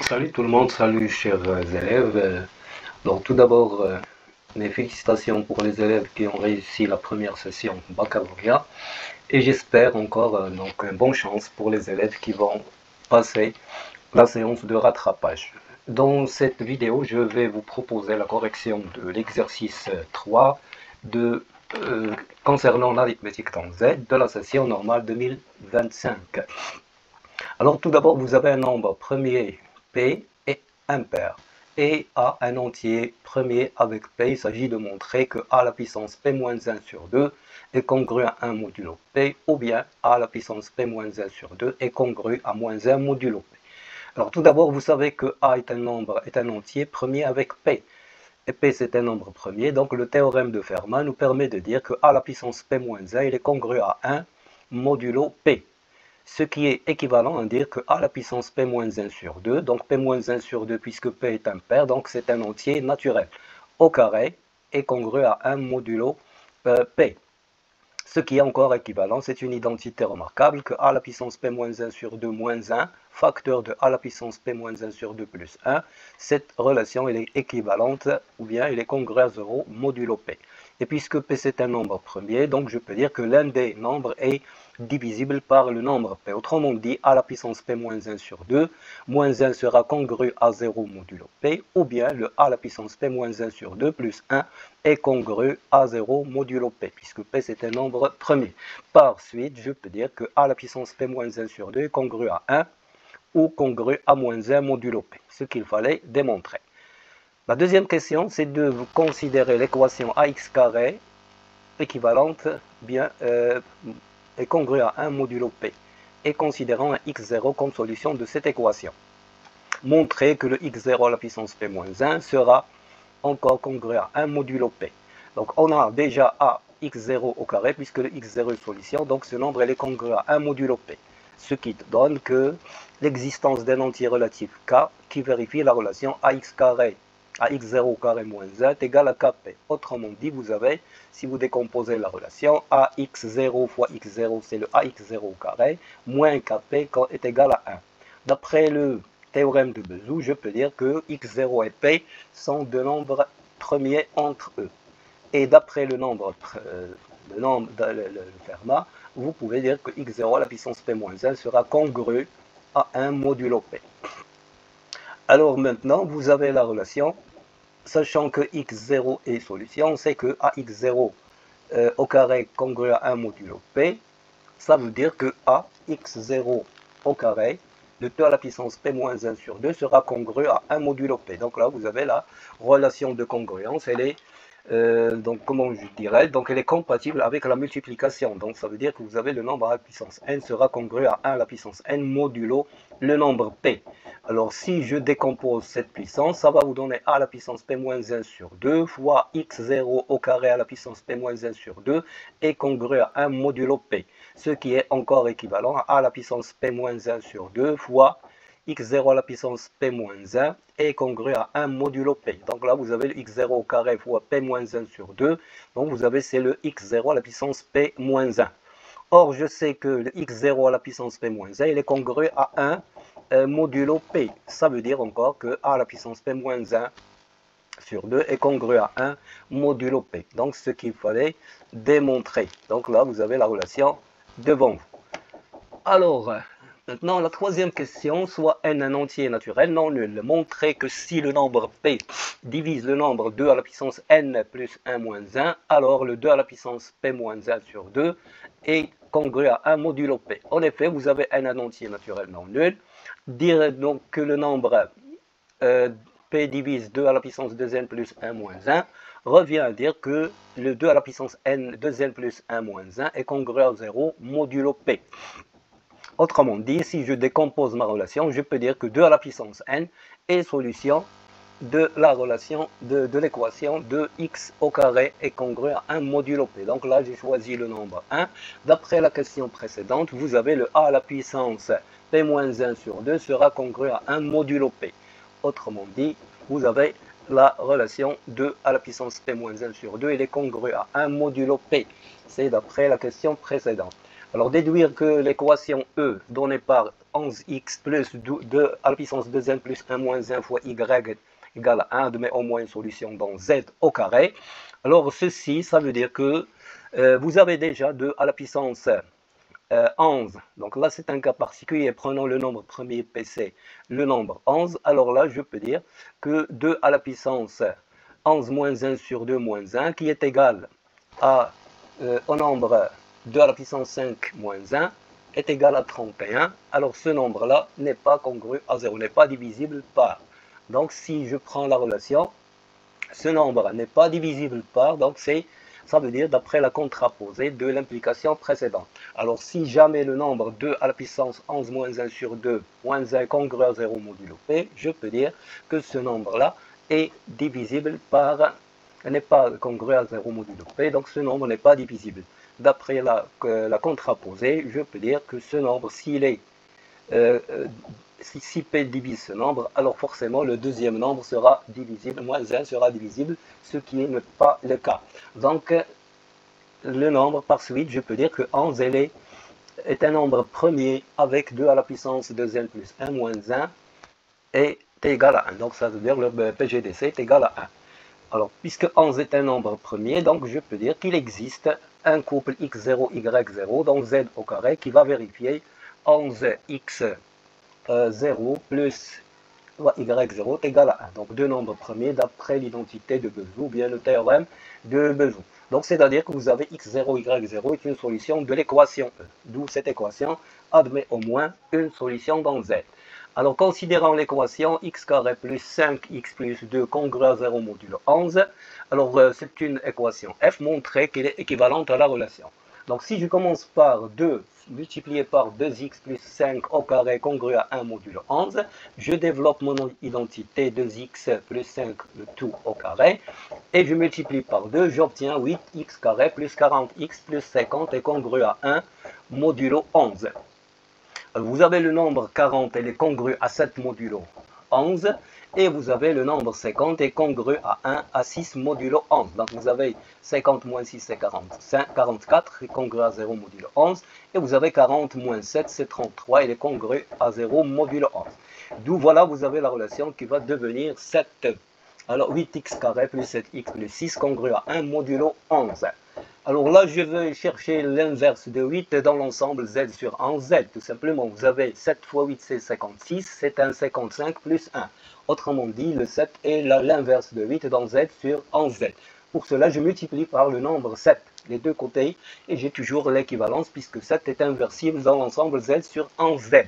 Salut tout le monde, salut chers élèves. Donc tout d'abord, mes félicitations pour les élèves qui ont réussi la première session baccalauréat et j'espère encore donc une bonne chance pour les élèves qui vont passer la séance de rattrapage. Dans cette vidéo, je vais vous proposer la correction de l'exercice 3 de, concernant l'arithmétique dans Z de la session normale 2025. Alors tout d'abord, vous avez un nombre premier P et impair. Et A un entier premier avec P, il s'agit de montrer que A à la puissance P-1 sur 2 est congru à 1 modulo P, ou bien A à la puissance P-1 sur 2 est congru à moins 1 modulo P. Alors tout d'abord, vous savez que A est un entier premier avec P. Et P c'est un nombre premier, donc le théorème de Fermat nous permet de dire que A à la puissance P-1 il est congru à 1 modulo P. Ce qui est équivalent à dire que A à la puissance P-1 sur 2, donc P-1 sur 2 puisque P est impair, donc c'est un entier naturel, au carré est congru à 1 modulo P. Ce qui est encore équivalent, c'est une identité remarquable que A à la puissance P-1 sur 2 moins 1, facteur de A à la puissance P-1 sur 2 plus 1, cette relation elle est équivalente, ou bien elle est congrue à 0 modulo P. Et puisque P c'est un nombre premier, donc je peux dire que l'un des nombres est divisible par le nombre P. Autrement dit, A à la puissance P-1 sur 2, moins 1 sera congru à 0 modulo P, ou bien le A à la puissance P-1 sur 2 plus 1 est congru à 0 modulo P, puisque P c'est un nombre premier. Par suite, je peux dire que A à la puissance P-1 sur 2 est congru à 1 ou congru à moins 1 modulo P, ce qu'il fallait démontrer. La deuxième question, c'est de considérer l'équation ax carré équivalente bien est congrue à 1 modulo P, et considérant un x0 comme solution de cette équation. Montrer que le x0 à la puissance P-1 sera encore congru à 1 modulo P. Donc on a déjà A x0 au carré, puisque le x0 est solution, donc ce nombre est congru à 1 modulo P. Ce qui donne que l'existence d'un entier relatif K qui vérifie la relation AX carré à x0 au carré moins 1 est égal à kp. Autrement dit, vous avez, si vous décomposez la relation, ax0 fois x0, c'est le ax0 au carré, moins kp est égal à 1. D'après le théorème de Bézout, je peux dire que x0 et p sont deux nombres premiers entre eux. Et d'après le Fermat, vous pouvez dire que x0 à la puissance p-1 sera congru à 1 modulo p. Alors maintenant, vous avez la relation, sachant que x0 est solution, c'est que ax0 au carré congru à 1 modulo p, ça veut dire que ax0 au carré de 2 à la puissance p-1 sur 2 sera congru à 1 modulo p. Donc là, vous avez la relation de congruence, elle est donc comment je dirais, donc elle est compatible avec la multiplication. Donc ça veut dire que vous avez le nombre à la puissance n sera congru à 1 à la puissance n modulo le nombre p. Alors si je décompose cette puissance, ça va vous donner a à la puissance p-1 sur 2 fois x0 au carré à la puissance p-1 sur 2 est congru à 1 modulo p. Ce qui est encore équivalent à a à la puissance p-1 sur 2 fois x0 à la puissance p-1 est congru à 1 modulo p. Donc là, vous avez le x0 au carré fois p-1 sur 2. Donc vous avez, c'est le x0 à la puissance p-1. Or, je sais que le x0 à la puissance p-1, il est congru à 1 modulo p. Ça veut dire encore que a à la puissance p-1 sur 2 est congru à 1 modulo p. Donc, ce qu'il fallait démontrer. Donc là, vous avez la relation devant vous. Alors, maintenant, la troisième question, soit n un entier naturel non nul. Montrer que si le nombre p divise le nombre 2 à la puissance n plus 1 moins 1, alors le 2 à la puissance p moins 1 sur 2 est congru à 1 modulo p. En effet, vous avez n un entier naturel non nul. Dire donc que le nombre p divise 2 à la puissance 2n plus 1 moins 1 revient à dire que le 2 à la puissance n 2n plus 1 moins 1 est congru à 0 modulo p. Autrement dit, si je décompose ma relation, je peux dire que 2 à la puissance n est solution de la relation de l'équation de x au carré est congru à 1 modulo p. Donc là, j'ai choisi le nombre 1. D'après la question précédente, vous avez le a à la puissance p-1 sur 2 sera congru à 1 modulo p. Autrement dit, vous avez la relation 2 à la puissance p-1 sur 2, il est congru à 1 modulo p. C'est d'après la question précédente. Alors déduire que l'équation E donnée par 11x plus 2 à la puissance 2n plus 1 moins 1 fois y égale à 1 admet au moins une solution dans z au carré. Alors ceci, ça veut dire que vous avez déjà 2 à la puissance 11. Donc là, c'est un cas particulier. Prenons le nombre premier PC, le nombre 11. Alors là, je peux dire que 2 à la puissance 11 moins 1 sur 2 moins 1, qui est égal au nombre 2 à la puissance 5 moins 1, est égal à 31. Alors ce nombre-là n'est pas congru à 0, n'est pas divisible par. Donc si je prends la relation, ce nombre n'est pas divisible par, donc ça veut dire d'après la contraposée de l'implication précédente. Alors si jamais le nombre 2 à la puissance 11 moins 1 sur 2 moins 1 est congru à 0 modulo P, je peux dire que ce nombre-là est divisible par, n'est pas congru à 0 modulo P, donc ce nombre n'est pas divisible. D'après la contraposée, je peux dire que ce nombre, s'il est si P divise ce nombre, alors forcément le deuxième nombre sera divisible, moins 1 sera divisible, ce qui n'est pas le cas. Donc le nombre par suite, je peux dire que 11 est un nombre premier avec 2 à la puissance 2n plus 1 moins 1 est égal à 1. Donc ça veut dire le PGDC est égal à 1. Alors puisque 11 est un nombre premier, donc je peux dire qu'il existe un couple x0, y0 dans z au carré qui va vérifier 11x 0 plus y0 est égal à 1. Donc deux nombres premiers d'après l'identité de Bezout ou bien le théorème de Bezout. Donc c'est-à-dire que vous avez x0, y0 est une solution de l'équation E. D'où cette équation admet au moins une solution dans Z. Alors considérant l'équation x carré plus 5x plus 2 congru à 0 modulo 11, alors c'est une équation F montrée qu'elle est équivalente à la relation. Donc si je commence par 2 multiplié par 2x plus 5 au carré congru à 1 modulo 11, je développe mon identité 2x plus 5 le tout au carré, et je multiplie par 2, j'obtiens 8x carré plus 40x plus 50 est congru à 1 modulo 11. Vous avez le nombre 40, elle est congrue à 7 modulo 11, et vous avez le nombre 50 est congru à 1 à 6 modulo 11. Donc vous avez 50 moins 6 c'est 44, est congru à 0 modulo 11, et vous avez 40 moins 7 c'est 33, il est congru à 0 modulo 11. D'où voilà, vous avez la relation qui va devenir 7. Alors 8x carré plus 7x plus 6 congru à 1 modulo 11. Alors là, je vais chercher l'inverse de 8 dans l'ensemble z sur 1z. Tout simplement, vous avez 7 fois 8, c'est 56. C'est un 55 plus 1. Autrement dit, le 7 est l'inverse de 8 dans z sur 1z. Pour cela, je multiplie par le nombre 7, les deux côtés, et j'ai toujours l'équivalence puisque 7 est inversible dans l'ensemble z sur 1z.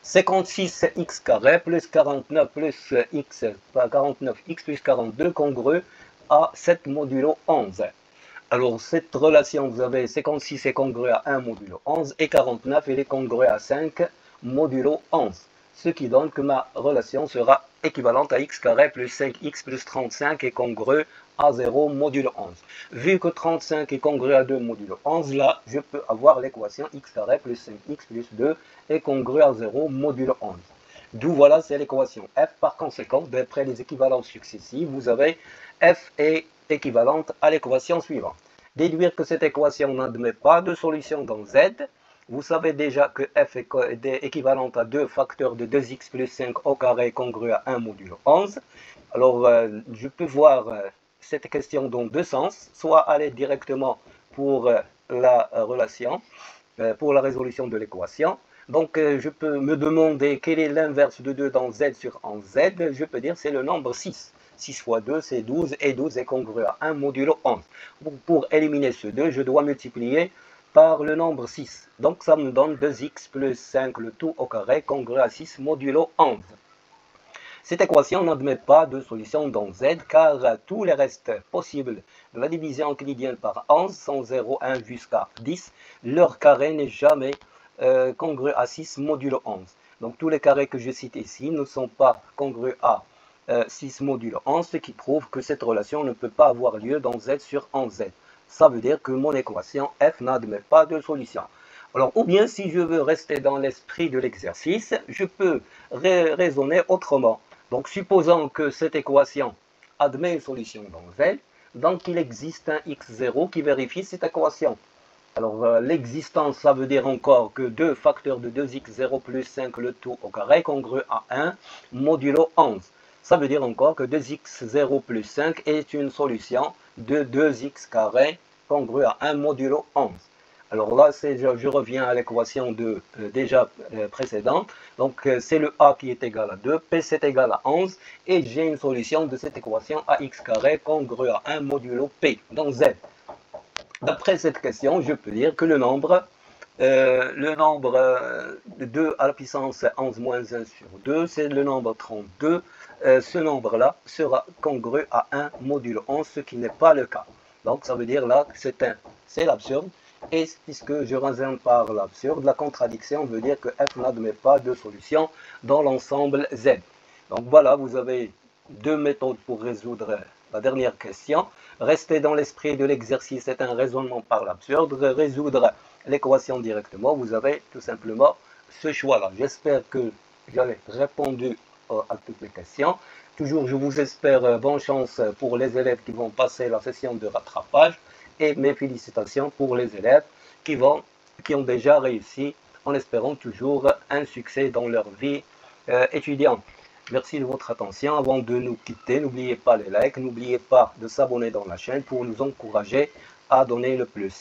56x carré plus 49 plus x, 49x plus 42 congru à 7 modulo 11. Alors, cette relation, vous avez 56 est congru à 1 modulo 11 et 49 il est congru à 5 modulo 11. Ce qui donne que ma relation sera équivalente à x carré plus 5x plus 35 est congru à 0 modulo 11. Vu que 35 est congru à 2 modulo 11, là, je peux avoir l'équation x carré plus 5x plus 2 est congru à 0 modulo 11. D'où voilà, c'est l'équation f. Par conséquent, d'après les équivalences successives, vous avez f est équivalente à l'équation suivante. Déduire que cette équation n'admet pas de solution dans z. Vous savez déjà que f est équivalente à 2 facteurs de 2x plus 5 au carré congru à 1 modulo 11. Alors, je peux voir cette question dans deux sens. Soit aller directement pour la relation, pour la résolution de l'équation. Donc, je peux me demander quel est l'inverse de 2 dans z sur 1z. Je peux dire c'est le nombre 6. 6 fois 2, c'est 12, et 12 est congru à 1 modulo 11. Pour éliminer ce 2, je dois multiplier par le nombre 6. Donc, ça me donne 2x plus 5 le tout au carré, congru à 6 modulo 11. Cette équation n'admet pas de solution dans z, car tous les restes possibles de la division euclidienne par 11 sont 0, 1 jusqu'à 10. Leur carré n'est jamais congru à 6 modulo 11. Donc, tous les carrés que je cite ici ne sont pas congrus à 6 modulo 11, ce qui prouve que cette relation ne peut pas avoir lieu dans z sur 11z. Ça veut dire que mon équation f n'admet pas de solution. Alors, ou bien si je veux rester dans l'esprit de l'exercice, je peux raisonner autrement. Donc, supposons que cette équation admet une solution dans z, donc il existe un x0 qui vérifie cette équation. Alors, l'existence, ça veut dire encore que 2 facteurs de 2x0 plus 5 le tout au carré congru à 1 modulo 11. Ça veut dire encore que 2x0 plus 5 est une solution de 2x carré congru à 1 modulo 11. Alors là, je reviens à l'équation déjà précédente. Donc, c'est le a qui est égal à 2, p c'est égal à 11, et j'ai une solution de cette équation ax carré congru à 1 modulo p, donc z. D'après cette question, je peux dire que le nombre de 2 à la puissance 11 moins 1 sur 2, c'est le nombre 32. Ce nombre-là sera congru à 1 modulo 11, ce qui n'est pas le cas. Donc ça veut dire là que c'est l'absurde. Et puisque je raisonne par l'absurde, la contradiction veut dire que f n'admet pas de solution dans l'ensemble z. Donc voilà, vous avez 2 méthodes pour résoudre la dernière question. Rester dans l'esprit de l'exercice, c'est un raisonnement par l'absurde. Résoudre l'équation directement, vous avez tout simplement ce choix-là. J'espère que j'avais répondu à toutes les questions. Toujours, je vous espère bonne chance pour les élèves qui vont passer la session de rattrapage et mes félicitations pour les élèves qui ont déjà réussi en espérant toujours un succès dans leur vie étudiante. Merci de votre attention. Avant de nous quitter, n'oubliez pas les likes, n'oubliez pas de s'abonner dans la chaîne pour nous encourager à donner le plus.